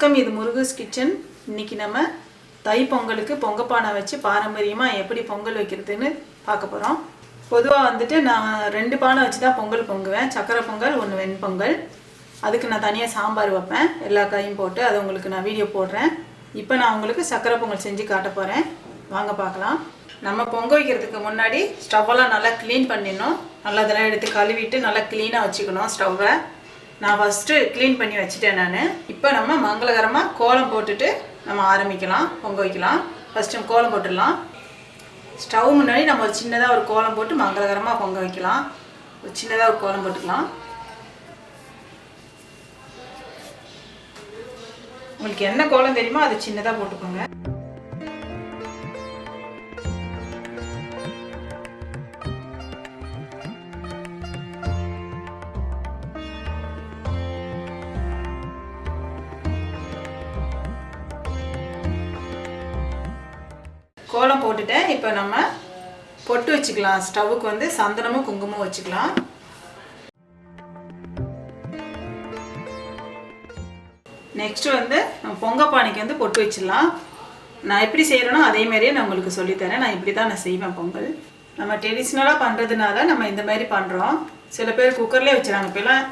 வணக்கம், இது முருகஸ் கிச்சன். இன்றைக்கி நம்ம தை பொங்கலுக்கு பொங்கப்பானை வச்சு பாரம்பரியமாக எப்படி பொங்கல் வைக்கிறதுன்னு பார்க்க போகிறோம். பொதுவாக வந்துட்டு நான் 2 பானை வச்சு தான் பொங்கல் பொங்குவேன். சக்கரை பொங்கல், 1 வெண்பொங்கல். அதுக்கு நான் தனியாக சாம்பார் வைப்பேன், எல்லா காயும் போட்டு. அதை உங்களுக்கு நான் வீடியோ போடுறேன். இப்போ நான் உங்களுக்கு சக்கரை பொங்கல் செஞ்சு காட்ட போகிறேன். வாங்க பார்க்கலாம். நம்ம பொங்க வைக்கிறதுக்கு முன்னாடி ஸ்டவ்வெல்லாம் நல்லா க்ளீன் பண்ணிடணும். நல்லா இதெல்லாம் எடுத்து கழுவிட்டு நல்லா க்ளீனாக வச்சுக்கணும் ஸ்டவ்வை. நான் ஃபஸ்ட்டு க்ளீன் பண்ணி வச்சுட்டேன் நான். இப்போ நம்ம மங்களகரமாக கோலம் போட்டுட்டு நம்ம ஆரம்பிக்கலாம், பொங்க வைக்கலாம். ஃபஸ்ட்டு கோலம் போட்டுடலாம். ஸ்டவ் முன்னாடி நம்ம ஒரு சின்னதாக ஒரு கோலம் போட்டு மங்களகரமாக பொங்க வைக்கலாம். ஒரு சின்னதாக ஒரு கோலம் போட்டுக்கலாம். உங்களுக்கு என்ன கோலம் தெரியுமோ அது சின்னதாக போட்டுக்கோங்க. கோலம் போட்டுட்டேன். இப்போ நம்ம பொட்டு வச்சுக்கலாம். ஸ்டவ்வுக்கு வந்து சந்தனமும் குங்குமம் வச்சுக்கலாம். நெக்ஸ்ட் வந்து நம்ம பொங்கப்பானைக்கு வந்து பொட்டு வச்சிடலாம். நான் எப்படி செய்கிறேனோ அதே மாதிரியே நான் உங்களுக்கு சொல்லித்தரேன். நான் இப்படி தான் நான் செய்வேன் பொங்கல். நம்ம ட்ரெடிஷ்னலாக பண்ணுறதுனால நம்ம இந்த மாதிரி பண்ணுறோம். சில பேர் குக்கர்லேயே வச்சுறாங்க. இப்போலாம்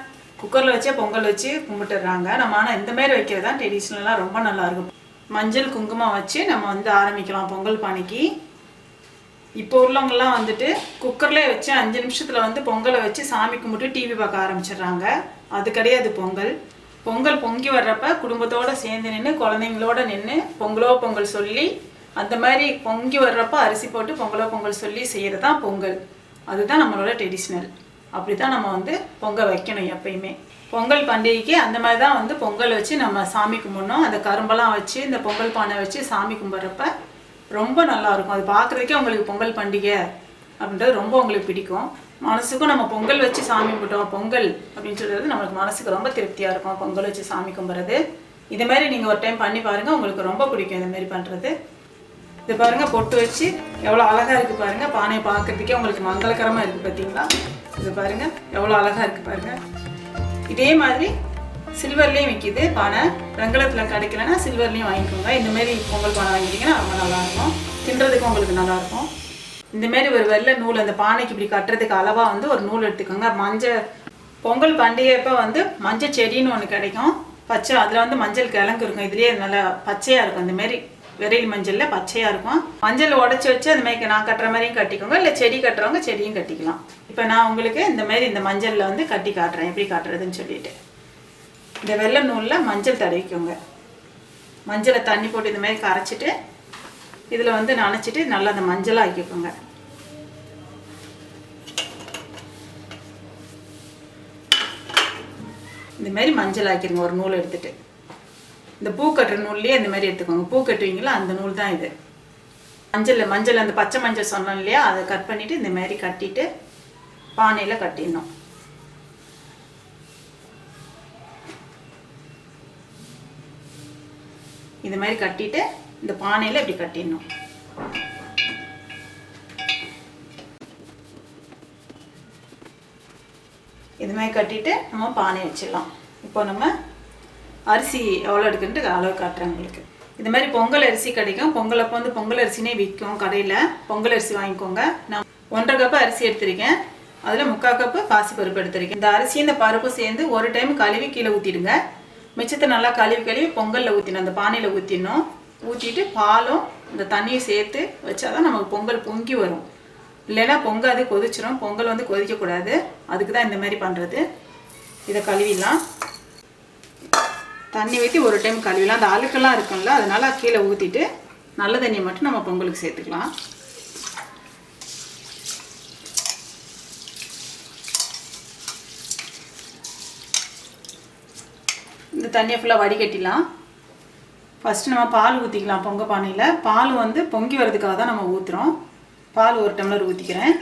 குக்கரில் வச்சே பொங்கல் வச்சு கும்பிட்டுடுறாங்க. நம்ம ஆனால் இந்த மாதிரி வைக்கிறது தான் ட்ரெடிஷ்னலாக ரொம்ப நல்லாயிருக்கும். மஞ்சள் குங்குமம் வச்சு நம்ம வந்து ஆரம்பிக்கலாம் பொங்கல் பானைக்கு. இப்போ உள்ளவங்கெல்லாம் வந்துட்டு குக்கர்லேயே வச்சு 5 நிமிஷத்தில் வந்து பொங்கலை வச்சு சாமி கும்பிட்டு டிவி பார்க்க ஆரம்பிச்சிடுறாங்க. அது கிடையாது பொங்கல். பொங்கல் பொங்கி வர்றப்ப குடும்பத்தோடு சேர்ந்து நின்று குழந்தைங்களோட நின்று பொங்கலோ பொங்கல் சொல்லி, அந்த மாதிரி பொங்கி வர்றப்ப அரிசி போட்டு பொங்கலோ பொங்கல் சொல்லி செய்கிறது தான் பொங்கல். அதுதான் நம்மளோட ட்ரெடிஷ்னல். அப்படி தான் நம்ம வந்து பொங்கல் வைக்கணும் எப்பயுமே. பொங்கல் பண்டிகைக்கு அந்த மாதிரி தான் வந்து பொங்கல் வச்சு நம்ம சாமி கும்பிடணும். அந்த கரும்பெல்லாம் வச்சு இந்த பொங்கல் பானை வச்சு சாமி கும்பிட்றப்ப ரொம்ப நல்லாயிருக்கும். அது பார்க்குறதுக்கே உங்களுக்கு பொங்கல் பண்டிகை அப்படின்றது ரொம்ப உங்களுக்கு பிடிக்கும். மனசுக்கும் நம்ம பொங்கல் வச்சு சாமி கும்பிட்டோம் பொங்கல் அப்படின்னு சொல்கிறது நம்மளுக்கு மனசுக்கு ரொம்ப திருப்தியாக இருக்கும். பொங்கல் வச்சு சாமி கும்பிட்றது இதுமாரி நீங்கள் ஒரு டைம் பண்ணி பாருங்கள், உங்களுக்கு ரொம்ப பிடிக்கும் இதுமாரி பண்ணுறது. இது பாருங்கள், பொட்டு வச்சு எவ்வளோ அழகாக இருக்குது பாருங்கள். பானையை பார்க்குறதுக்கே உங்களுக்கு மங்களகரமாக இருக்குது பார்த்தீங்களா? இது பாருங்கள் எவ்வளோ அழகாக இருக்குது பாருங்கள். இதே மாதிரி சில்வர்லேயும் விற்கிது பானை. வெங்கலத்தில் கிடைக்கலன்னா சில்வர்லேயும் வாங்கிக்கோங்க. இந்தமாரி பொங்கல் பானை வாங்கிட்டீங்கன்னா ரொம்ப நல்லாயிருக்கும். தின்றதுக்கு உங்களுக்கு நல்லாயிருக்கும். இந்தமாரி ஒரு வெள்ளை நூல் அந்த பானைக்கு இப்படி கட்டுறதுக்கு அளவாக வந்து ஒரு நூல் எடுத்துக்கோங்க. பொங்கல் பண்டிகைப்போ வந்து மஞ்சள் செடின்னு ஒன்று கிடைக்கும், பச்சை. அதில் வந்து மஞ்சள் கிழங்கு இருக்கும். இதுலேயே நல்லா பச்சையாக இருக்கும். இந்தமாரி விரையில் மஞ்சளில் பச்சையாக இருக்கும். மஞ்சள் உடச்சி வச்சு அந்த மாதிரி நான் கட்டுற மாதிரியும் கட்டிக்கோங்க, இல்லை செடி கட்டுறவங்க செடியும் கட்டிக்கலாம். இப்போ நான் உங்களுக்கு இந்தமாரி இந்த மஞ்சளில் வந்து கட்டி காட்டுறேன் எப்படி காட்டுறதுன்னு சொல்லிட்டு. இந்த வெள்ளை நூலில் மஞ்சள் தடவிக்கோங்க. மஞ்சளை தண்ணி போட்டு இந்த மாதிரி கரைச்சிட்டு இதில் வந்து நனைச்சிட்டு நல்லா அந்த மஞ்சளாக ஆக்கிக்கோங்க. இந்தமாரி மஞ்சள் ஆக்கிடுங்க. ஒரு நூல் எடுத்துகிட்டு இந்த பூ கட்டுற நூல்லையே இந்த மாதிரி எடுத்துக்கோங்க. பூ கட்டுவீங்களா அந்த நூல் தான் இது. மஞ்சள் அந்த பச்சை மஞ்சள் சொன்னோம் இல்லையா, அதை கட் பண்ணிவிட்டு இந்த மாதிரி கட்டிட்டு பானையில் கட்டிடணும். இந்த மாதிரி கட்டிட்டு இந்த பானையில் இப்படி கட்டிடணும். இது மாதிரி கட்டிட்டு நம்ம பானை வச்சிடலாம். இப்போ நம்ம அரிசி எவ்வளோ எடுக்குன்ட்டு அளவு காட்டுறேன் உங்களுக்கு. இந்த மாதிரி பொங்கல் அரிசி கிடைக்கும். பொங்கல் அப்போ வந்து பொங்கல் அரிசினே விற்கும் கடையில். பொங்கல் அரிசி வாங்கிக்கோங்க. நான் 1.5 கப்பு அரிசி எடுத்திருக்கேன். அதில் 3/4 கப்பு பாசிப்பருப்பு எடுத்திருக்கேன். இந்த அரிசி இந்த பருப்பு சேர்ந்து ஒரு டைம் கழுவி கீழே ஊற்றிடுங்க. மிச்சத்தை நல்லா கழுவி பொங்கலில் ஊற்றிடணும். அந்த பானையில் ஊற்றிடணும். ஊற்றிட்டு பாலும் இந்த தண்ணியும் சேர்த்து வச்சாதான் நமக்கு பொங்கல் பொங்கி வரும். இல்லைன்னா பொங்காது, கொதிச்சிடும். பொங்கல் வந்து கொதிக்கக்கூடாது. அதுக்கு தான் இந்த மாதிரி பண்ணுறது. இதை கழுவிடலாம். தண்ணி ஊற்றி ஒரு டைம் கழுவிடலாம். அந்த அழுக்கெல்லாம் இருக்கும்ல, அதனால் கீழே ஊற்றிட்டு நல்ல தண்ணியை மட்டும் நம்ம பொங்கலுக்கு சேர்த்துக்கலாம். இந்த தண்ணியை ஃபுல்லாக வடிகட்டிடலாம். ஃபஸ்ட்டு நம்ம பால் ஊற்றிக்கலாம் பொங்க பானையில். பால் வந்து பொங்கி வர்றதுக்காக தான் நம்ம ஊற்றுறோம். பால் 1 டம்ளர் ஊற்றிக்கிறேன்.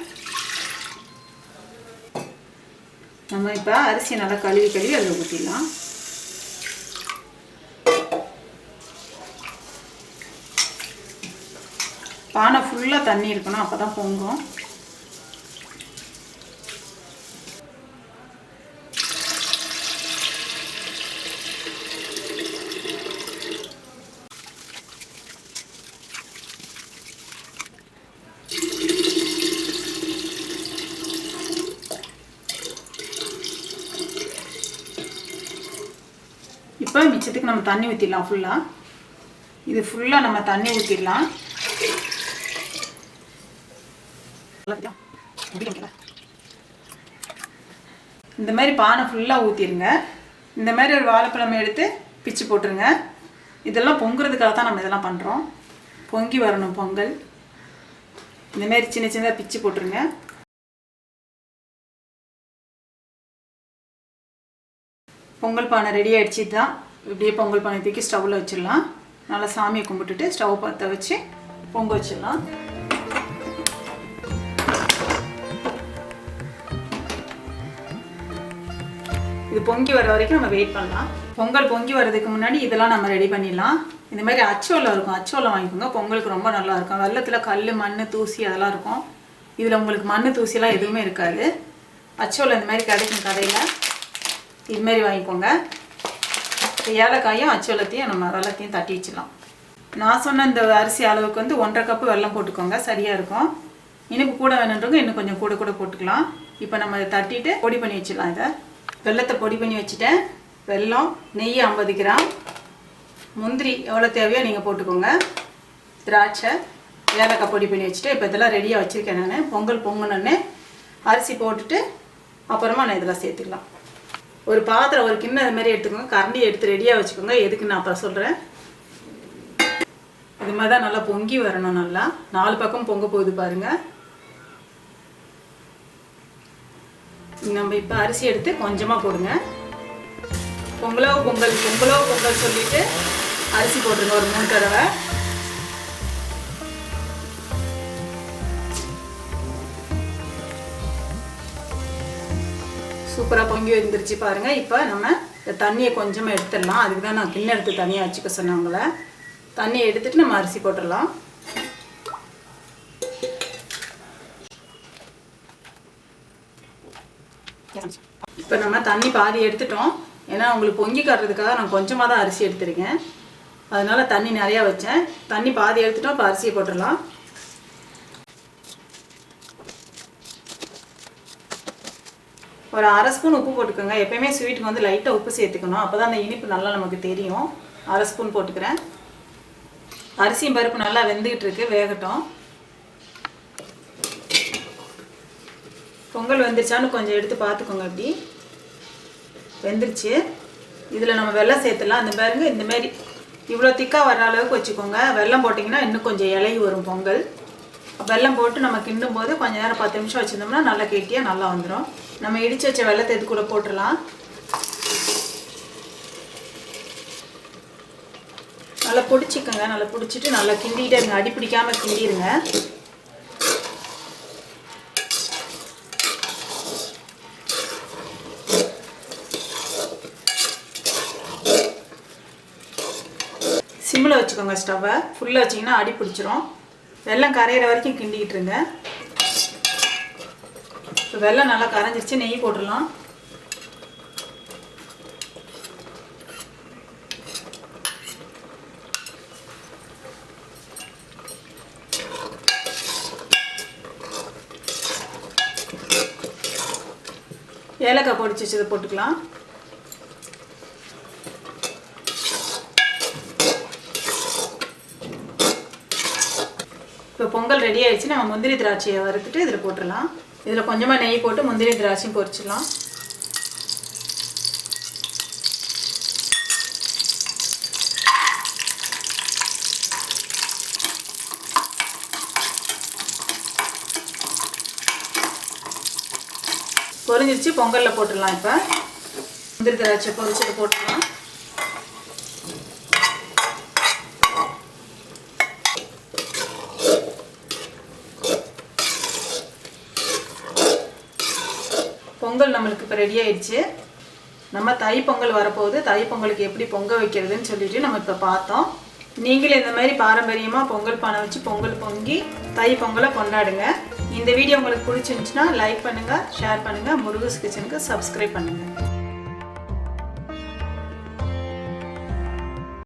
நம்ம இப்போ அரிசியை நல்லா கழுவி அதில் ஊற்றிடலாம். பானை ஃபுல்லாக தண்ணி இருக்கணும், அப்போ தான் பொங்கும். இப்போ மிச்சத்துக்கு நம்ம தண்ணி ஊற்றிடலாம். ஃபுல்லாக இது ஃபுல்லாக நம்ம தண்ணி ஊற்றிடலாம். இந்த மாதிரி பானை ஃபுல்லாக ஊற்றிடுங்க. இந்த மாதிரி ஒரு வாழைப்பழம் எடுத்து பிச்சு போட்டுருங்க. இதெல்லாம் பொங்குறதுக்காக தான் நம்ம இதெல்லாம் பண்ணுறோம். பொங்கி வரணும் பொங்கல். இந்த மாதிரி சின்ன சின்னதாக பிச்சு போட்டுருங்க. பொங்கல் பானை ரெடி ஆகிடுச்சு தான். இப்படியே பொங்கல் பானை தூக்கி ஸ்டவ்வில் வச்சிடலாம். நல்லா சாமியை கும்பிட்டுட்டு ஸ்டவ் பற்ற வச்சு பொங்க வச்சிடலாம். இது பொங்கி வர வரைக்கும் நம்ம வெயிட் பண்ணலாம். பொங்கல் பொங்கி வர்றதுக்கு முன்னாடி இதெல்லாம் நம்ம ரெடி பண்ணிடலாம். இந்த மாதிரி அச்சோலை இருக்கும், அச்சோலை வாங்கிக்கோங்க. பொங்கலுக்கு ரொம்ப நல்லா இருக்கும். வெள்ளத்தில் கல், மண், தூசி அதெல்லாம் இருக்கும். இதில் உங்களுக்கு மண் தூசிலாம் எதுவுமே இருக்காது. அச்சோலை இந்த மாதிரி கிடைக்கும் கடையில். இது மாதிரி வாங்கிக்கோங்க. ஏலக்காயும் அச்சோளத்தையும் நம்ம வெள்ளத்தையும் தட்டி வச்சிடலாம். நான் சொன்ன இந்த அரிசி அளவுக்கு வந்து 1.5 கப்பு வெல்லம் போட்டுக்கோங்க, சரியாக இருக்கும். இனிப்பு கூட வேணுன்றவங்க இன்னும் கொஞ்சம் கூட கூட போட்டுக்கலாம். இப்போ நம்ம இதை தட்டிட்டு பொடி பண்ணி வச்சிடலாம். இதை வெல்லத்தை பொடி பண்ணி வச்சுட்டேன். வெல்லம், நெய் 50 கிராம், முந்திரி எவ்வளோ தேவையோ நீங்கள் போட்டுக்கோங்க, திராட்சை, ஏலக்காய் பொடி பண்ணி வச்சுட்டு இப்போ இதெல்லாம் ரெடியாக வச்சுருக்கேன். நான் பொங்கல் பொங்கணுன்னு அரிசி போட்டுட்டு அப்புறமா நான் இதெல்லாம் சேர்த்துக்கலாம். ஒரு பாத்திரம், ஒரு கிண்ணம் இது மாதிரி எடுத்துக்கோங்க. கரண்டி எடுத்து ரெடியாக வச்சுக்கோங்க. எதுக்கு நான் அப்புறம் சொல்கிறேன். இது மாதிரி தான் நல்லா பொங்கி வரணும். நல்லா 4 பக்கம் பொங்க போகுது பாருங்கள். நம்ம இப்போ அரிசி எடுத்து கொஞ்சமாக போடுங்க. பொங்கலோ பொங்கல், பொங்கலோ பொங்கல் சொல்லிட்டு அரிசி போட்டுருங்க ஒரு 3 தடவை. சூப்பராக பொங்கி வந்துருச்சு பாருங்கள். இப்போ நம்ம இந்த தண்ணியை கொஞ்சமாக எடுத்துடலாம். அதுக்கு தான் நான் கிண்ணம் எடுத்து தனியாக வச்சுக்க சொன்னவங்கள. தண்ணியை எடுத்துட்டு நம்ம அரிசி போட்டுடலாம். இப்போ நம்ம தண்ணி பாதி எடுத்துட்டோம். ஏன்னா உங்களுக்கு பொங்கி காட்டுறதுக்காக நான் கொஞ்சமாக தான் அரிசி எடுத்துருக்கேன். அதனால தண்ணி நிறையா வச்சேன். தண்ணி பாதி எடுத்துட்டோம். இப்போ அரிசியை போட்டுடலாம். ஒரு 1/2 ஸ்பூன் உப்பு போட்டுக்கோங்க. எப்பயுமே ஸ்வீட்டுக்கு வந்து லைட்டாக உப்பு சேர்த்துக்கணும். அப்போ தான் அந்த இனிப்பு நல்லா நமக்கு தெரியும். 1/2 ஸ்பூன் போட்டுக்கிறேன். அரிசியும் பருப்பு நல்லா வெந்துக்கிட்டு இருக்கு, வேகட்டும். பொங்கல் வெந்துருச்சான்னு கொஞ்சம் எடுத்து பார்த்துக்கோங்க. இப்படி வெந்துருச்சு. இதில் நம்ம வெல்லம் சேர்த்துலாம். அந்த பாருங்க, இந்த மாதிரி இவ்வளோ திக்காக வர்ற அளவுக்கு வச்சுக்கோங்க. வெல்லம் போட்டிங்கன்னா இன்னும் கொஞ்சம் இலகி வரும் பொங்கல். வெல்லம் போட்டு நம்ம கிண்டும் போது கொஞ்சம் நேரம் 10 நிமிஷம் வச்சுருந்தோம்னா நல்லா கெட்டியாக நல்லா வந்துடும். நம்ம இடித்து வச்ச வெல்லத்தை இது கூட போட்டுடலாம். நல்லா பிடிச்சிக்கோங்க. நல்லா பிடிச்சிட்டு நல்லா கிண்டிகிட்டே இருங்க. அடி பிடிக்காமல் கிண்டிடுங்க. சிம்மில் வச்சுக்கோங்க. ஸ்டவ்வை ஃபுல்லாக வச்சிங்கன்னா அடி பிடிச்சிரும். வெல்லம் கரையிற வரைக்கும் கிண்டிக்கிட்டு இருங்க. இப்போ வெல்லம் நல்லா கரைஞ்சிருச்சு. நெய் போட்டுடலாம். ஏலக்காய் பொடிச்சு வச்சதை போட்டுக்கலாம். இப்போ பொங்கல் ரெடி ஆயிடுச்சு. நம்ம முந்திரி திராட்சையை வறுத்துட்டு இதில் போட்டுடலாம். இதில் கொஞ்சமாக நெய் போட்டு முந்திரி திராட்சையும் பொரிச்சிடலாம். பொரிஞ்சிருச்சு. பொங்கலில் போட்டுடலாம். இப்போ முந்திரி திராட்சை பொரிச்சதை போட்டுடலாம். பொங்கல் நம்மளுக்கு இப்போ ரெடி ஆயிடுச்சு. நம்ம தை பொங்கல் வரப்போகுது. தை பொங்கலுக்கு எப்படி பொங்க வைக்கிறதுன்னு சொல்லிட்டு நம்ம இப்போ பார்த்தோம். நீங்களும் இந்த மாதிரி பாரம்பரியமாக பொங்கல் பானை வச்சு பொங்கல் பொங்கி தை பொங்கலை கொண்டாடுங்க. இந்த வீடியோ உங்களுக்கு பிடிச்சிருந்துச்சுன்னா லைக் பண்ணுங்கள், ஷேர் பண்ணுங்கள். முருகஸ் கிச்சனுக்கு சப்ஸ்கிரைப் பண்ணுங்கள்.